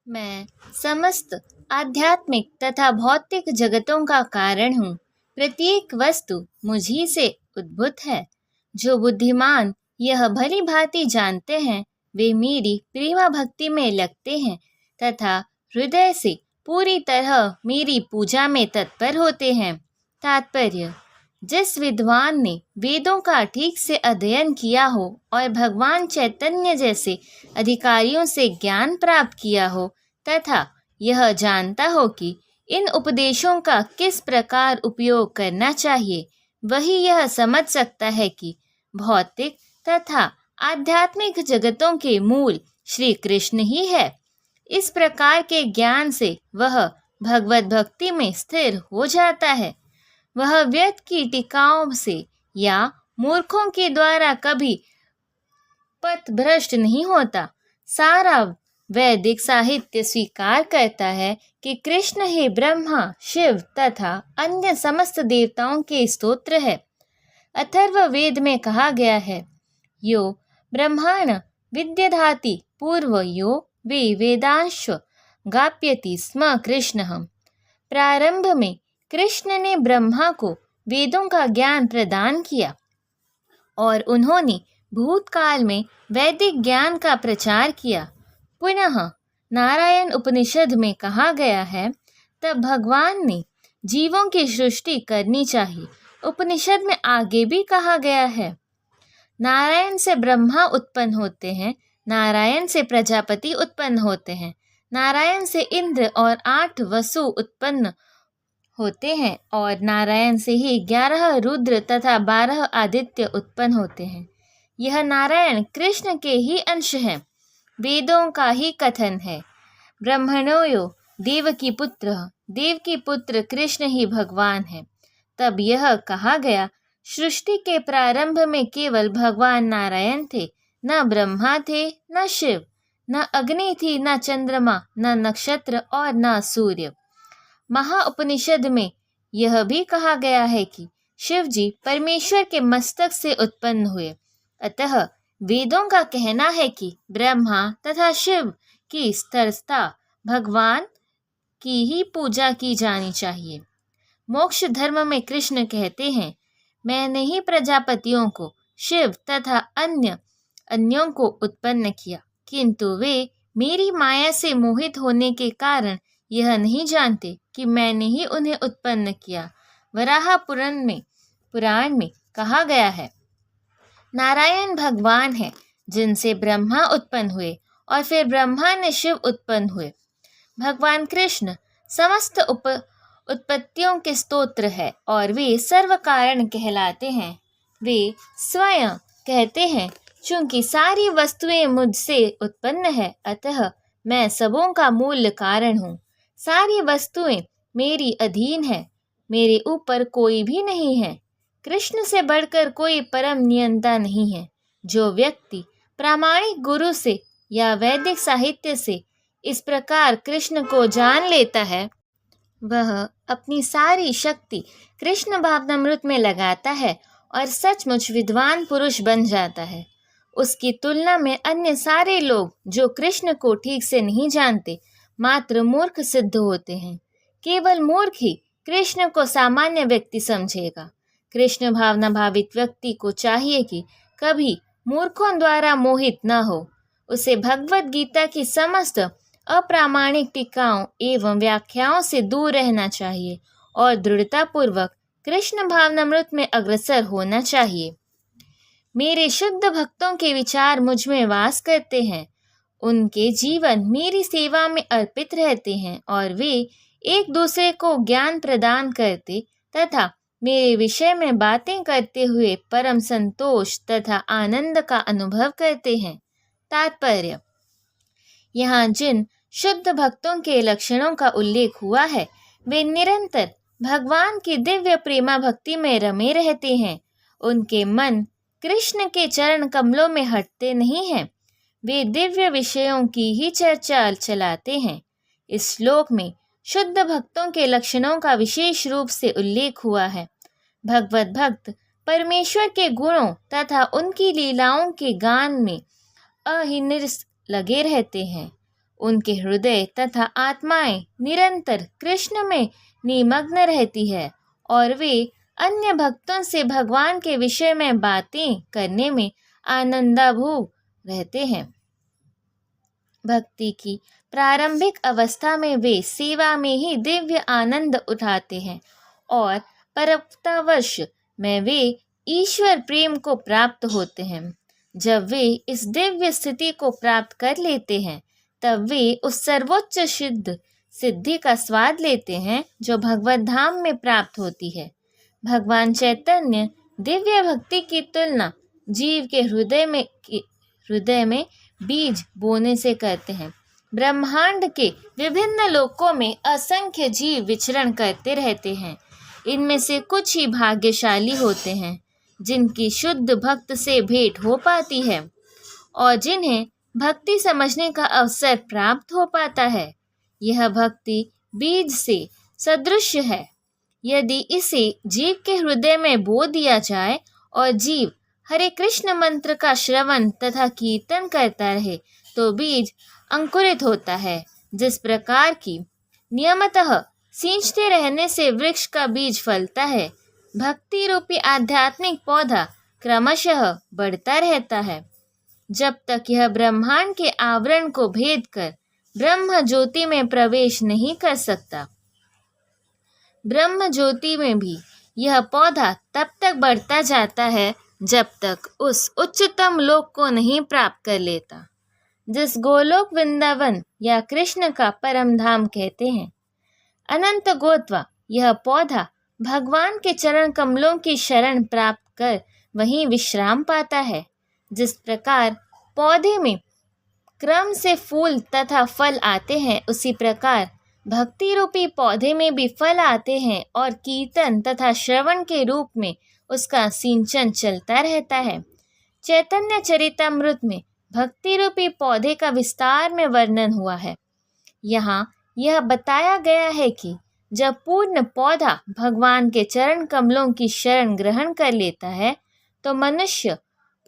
मैं समस्त आध्यात्मिक तथा भौतिक जगतों का कारण हूँ। प्रत्येक वस्तु मुझी से उद्भूत है। जो बुद्धिमान यह भली भांति जानते हैं, वे मेरी प्रेमा भक्ति में लगते हैं तथा हृदय से पूरी तरह मेरी पूजा में तत्पर होते हैं। तात्पर्य: जिस विद्वान ने वेदों का ठीक से अध्ययन किया हो और भगवान चैतन्य जैसे अधिकारियों से ज्ञान प्राप्त किया हो तथा यह जानता हो कि इन उपदेशों का किस प्रकार उपयोग करना चाहिए, वही यह समझ सकता है कि भौतिक तथा आध्यात्मिक जगतों के मूल श्री कृष्ण ही है। इस प्रकार के ज्ञान से वह भगवत भक्ति में स्थिर हो जाता है। वह व्यर्थ की टीकाओं से या मूर्खों के द्वारा कभी पथ भ्रष्ट नहीं होता। सारा वैदिक साहित्य स्वीकार करता है कि कृष्ण ही ब्रह्मा, शिव तथा अन्य समस्त देवताओं के स्तोत्र है। अथर्ववेद में कहा गया है, यो ब्रह्माण विद्यधाति पूर्व यो वे वेदांश गाप्यति स्म कृष्णः। प्रारंभ में कृष्ण ने ब्रह्मा को वेदों का ज्ञान प्रदान किया और उन्होंने भूतकाल में वैदिक ज्ञान का प्रचार किया। पुनः नारायण उपनिषद में कहा गया है, तब भगवान ने जीवों की सृष्टि करनी चाहिए। उपनिषद में आगे भी कहा गया है, नारायण से ब्रह्मा उत्पन्न होते हैं, नारायण से प्रजापति उत्पन्न होते हैं, नारायण से इंद्र और 8 वसु उत्पन्न होते हैं और नारायण से ही 11 रुद्र तथा 12 आदित्य उत्पन्न होते हैं। यह नारायण कृष्ण के ही अंश हैं। वेदों का ही कथन है, ब्रह्मणोयो देव की पुत्र, देव की पुत्र कृष्ण ही भगवान है। तब यह कहा गया, सृष्टि के प्रारंभ में केवल भगवान नारायण थे, न ब्रह्मा थे, न शिव, न अग्नि थी, न चंद्रमा, न नक्षत्र और न सूर्य। महाउपनिषद में यह भी कहा गया है कि शिव जी परमेश्वर के मस्तक से उत्पन्न हुए। अतः वेदों का कहना है कि ब्रह्मा तथा शिव की स्तरता भगवान की ही पूजा की जानी चाहिए। मोक्ष धर्म में कृष्ण कहते हैं, मैंने ही प्रजापतियों को, शिव तथा अन्यों को उत्पन्न किया, किंतु वे मेरी माया से मोहित होने के कारण यह नहीं जानते कि मैंने ही उन्हें उत्पन्न किया। वराह पुराण में कहा गया है, नारायण भगवान है जिनसे ब्रह्मा उत्पन्न हुए और फिर ब्रह्मा ने शिव उत्पन्न हुए। भगवान कृष्ण समस्त उत्पत्तियों के स्तोत्र है और वे सर्व कारण कहलाते हैं। वे स्वयं कहते हैं, चूंकि सारी वस्तुएं मुझसे उत्पन्न है, अतः मैं सबों का मूल कारण हूँ। सारी वस्तुएं मेरी अधीन है, मेरे ऊपर कोई भी नहीं है। कृष्ण से बढ़कर कोई परम नियंता नहीं है। जो व्यक्ति प्रामाणिक गुरु से या वैदिक साहित्य से इस प्रकार कृष्ण को जान लेता है, वह अपनी सारी शक्ति कृष्ण भावनामृत में लगाता है और सचमुच विद्वान पुरुष बन जाता है। उसकी तुलना में अन्य सारे लोग जो कृष्ण को ठीक से नहीं जानते, मात्र मूर्ख सिद्ध होते हैं। केवल मूर्ख ही कृष्ण को सामान्य व्यक्ति समझेगा। कृष्ण भावना भावित व्यक्ति को चाहिए कि कभी मूर्खों द्वारा मोहित न हो। उसे भगवत गीता की समस्त अप्रामाणिक टीकाओं एवं व्याख्याओं से दूर रहना चाहिए और दृढ़तापूर्वक कृष्ण भावनामृत में अग्रसर होना चाहिए। मेरे शुद्ध भक्तों के विचार मुझ में वास करते हैं। उनके जीवन मेरी सेवा में अर्पित रहते हैं और वे एक दूसरे को ज्ञान प्रदान करते तथा मेरे विषय में बातें करते हुए परम संतोष तथा आनंद का अनुभव करते हैं। तात्पर्य: यहाँ जिन शुद्ध भक्तों के लक्षणों का उल्लेख हुआ है, वे निरंतर भगवान की दिव्य प्रेमा भक्ति में रमे रहते हैं। उनके मन कृष्ण के चरण कमलों में हटते नहीं हैं। वे दिव्य विषयों की ही चर्चा चलाते हैं। इस श्लोक में शुद्ध भक्तों के लक्षणों का विशेष रूप से उल्लेख हुआ है। भगवत भक्त परमेश्वर के गुणों तथा उनकी लीलाओं के गान में अहिर्निश लगे रहते हैं। उनके हृदय तथा आत्माएं निरंतर कृष्ण में निमग्न रहती है और वे अन्य भक्तों से भगवान के विषय में बातें करने में आनंदाभूत रहते हैं। भक्ति की प्रारंभिक अवस्था में वे सेवा में ही दिव्य आनंद उठाते हैं और परमतावश में वे ईश्वर प्रेम को प्राप्त होते हैं। जब वे इस दिव्य स्थिति को प्राप्त कर लेते हैं तब वे उस सर्वोच्च सिद्धि का स्वाद लेते हैं जो भगवत धाम में प्राप्त होती है। भगवान चैतन्य दिव्य भक्ति की तुलना जीव के हृदय में बीज बोने से करते हैं। ब्रह्मांड के विभिन्न लोकों में असंख्य जीव विचरण करते रहते हैं। इनमें से कुछ ही भाग्यशाली होते हैं जिनकी शुद्ध भक्त से भेंट हो पाती है और जिन्हें भक्ति समझने का अवसर प्राप्त हो पाता है। यह भक्ति बीज से सदृश है। यदि इसे जीव के हृदय में बो दिया जाए और जीव हरे कृष्ण मंत्र का श्रवण तथा कीर्तन करता रहे तो बीज अंकुरित होता है। जिस प्रकार की नियमतः सींचते रहने से वृक्ष का बीज फलता है, भक्ति रूपी आध्यात्मिक पौधा क्रमशः बढ़ता रहता है जब तक यह ब्रह्मांड के आवरण को भेद कर ब्रह्म ज्योति में प्रवेश नहीं कर सकता। ब्रह्म ज्योति में भी यह पौधा तब तक बढ़ता जाता है जब तक उस उच्चतम लोक को नहीं प्राप्त कर लेता जिस गोलोक वृंदावन या कृष्ण का परम धाम कहते हैं। अनंत गोत्वा यह पौधा भगवान के चरण कमलों की शरण प्राप्त कर वहीं विश्राम पाता है। जिस प्रकार पौधे में क्रम से फूल तथा फल आते हैं उसी प्रकार भक्ति रूपी पौधे में भी फल आते हैं और कीर्तन तथा श्रवण के रूप में उसका सिंचन चलता रहता है। चैतन्य चरितामृत में भक्ति रूपी पौधे का विस्तार में वर्णन हुआ है। यहाँ यह बताया गया है कि जब पूर्ण पौधा भगवान के चरण कमलों की शरण ग्रहण कर लेता है तो मनुष्य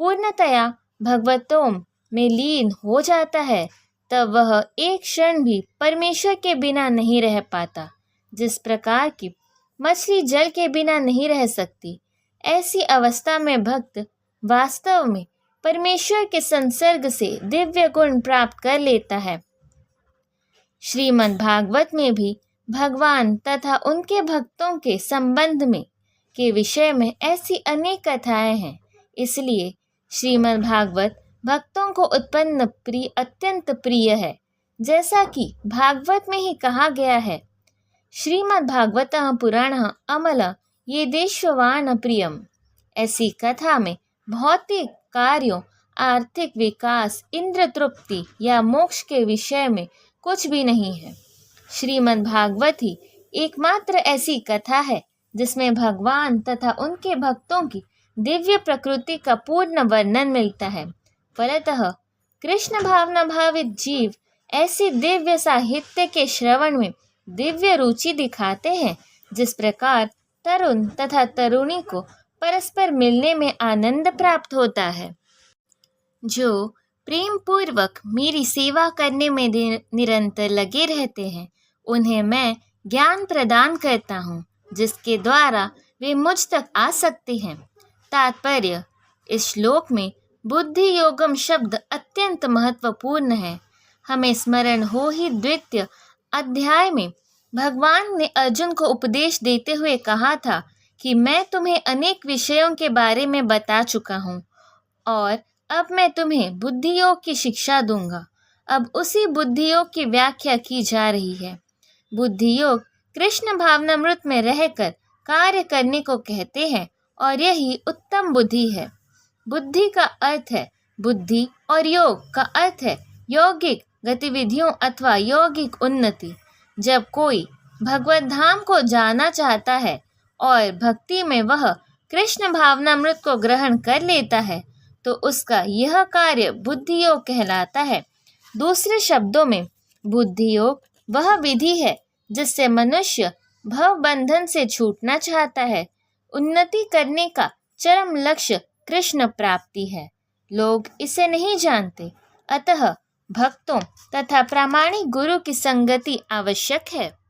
पूर्णतया भगवतों में लीन हो जाता है। तब वह एक क्षण भी परमेश्वर के बिना नहीं रह पाता। जिस प्रकार की मछली जल के बिना नहीं रह सकती, ऐसी अवस्था में भक्त वास्तव में परमेश्वर के संसर्ग से दिव्य गुण प्राप्त कर लेता है। श्रीमद् भागवत में भी भगवान तथा उनके भक्तों के संबंध में के विषय में ऐसी अनेक कथाएं हैं। इसलिए श्रीमद् भागवत भक्तों को अत्यंत प्रिय है। जैसा कि भागवत में ही कहा गया है, श्रीमद् भागवतः पुराणः अमल ये देशवान प्रियम। ऐसी कथा में भौतिक कार्यों, आर्थिक विकास, इंद्र तृप्ति या मोक्ष के विषय में कुछ भी नहीं है। श्रीमद् भागवत ही एकमात्र ऐसी कथा है जिसमें भगवान तथा उनके भक्तों की दिव्य प्रकृति का पूर्ण वर्णन मिलता है। फलतः कृष्ण भावना भावित जीव ऐसी दिव्य साहित्य के श्रवण में दिव्य रुचि दिखाते हैं। जिस प्रकार तरुण तथा तरुणी को परस्पर मिलने में आनंद प्राप्त होता है। जो प्रेम पूर्वक मेरी सेवा करने में निरंतर लगे रहते हैं उन्हें मैं ज्ञान प्रदान करता हूँ जिसके द्वारा वे मुझ तक आ सकते हैं। तात्पर्य, इस श्लोक में बुद्धि योगम शब्द अत्यंत महत्वपूर्ण है। हमें स्मरण हो ही द्वितीय अध्याय में भगवान ने अर्जुन को उपदेश देते हुए कहा था कि मैं तुम्हें अनेक विषयों के बारे में बता चुका हूँ और अब मैं तुम्हें बुद्धि योग की शिक्षा दूंगा। अब उसी बुद्धि योग की व्याख्या की जा रही है। बुद्धि योग कृष्ण भावनामृत में रहकर कार्य करने को कहते हैं और यही उत्तम बुद्धि है। बुद्धि का अर्थ है बुद्धि और योग का अर्थ है यौगिक गतिविधियों अथवा यौगिक उन्नति। जब कोई भगवत धाम को जाना चाहता है और भक्ति में वह कृष्ण भावनामृत को ग्रहण कर लेता है तो उसका यह कार्य बुद्धि योग कहलाता है। दूसरे शब्दों में बुद्धि योग वह विधि है जिससे मनुष्य भव बंधन से छूटना चाहता है। उन्नति करने का चरम लक्ष्य कृष्ण प्राप्ति है। लोग इसे नहीं जानते, अतः भक्तों तथा प्रामाणिक गुरु की संगति आवश्यक है।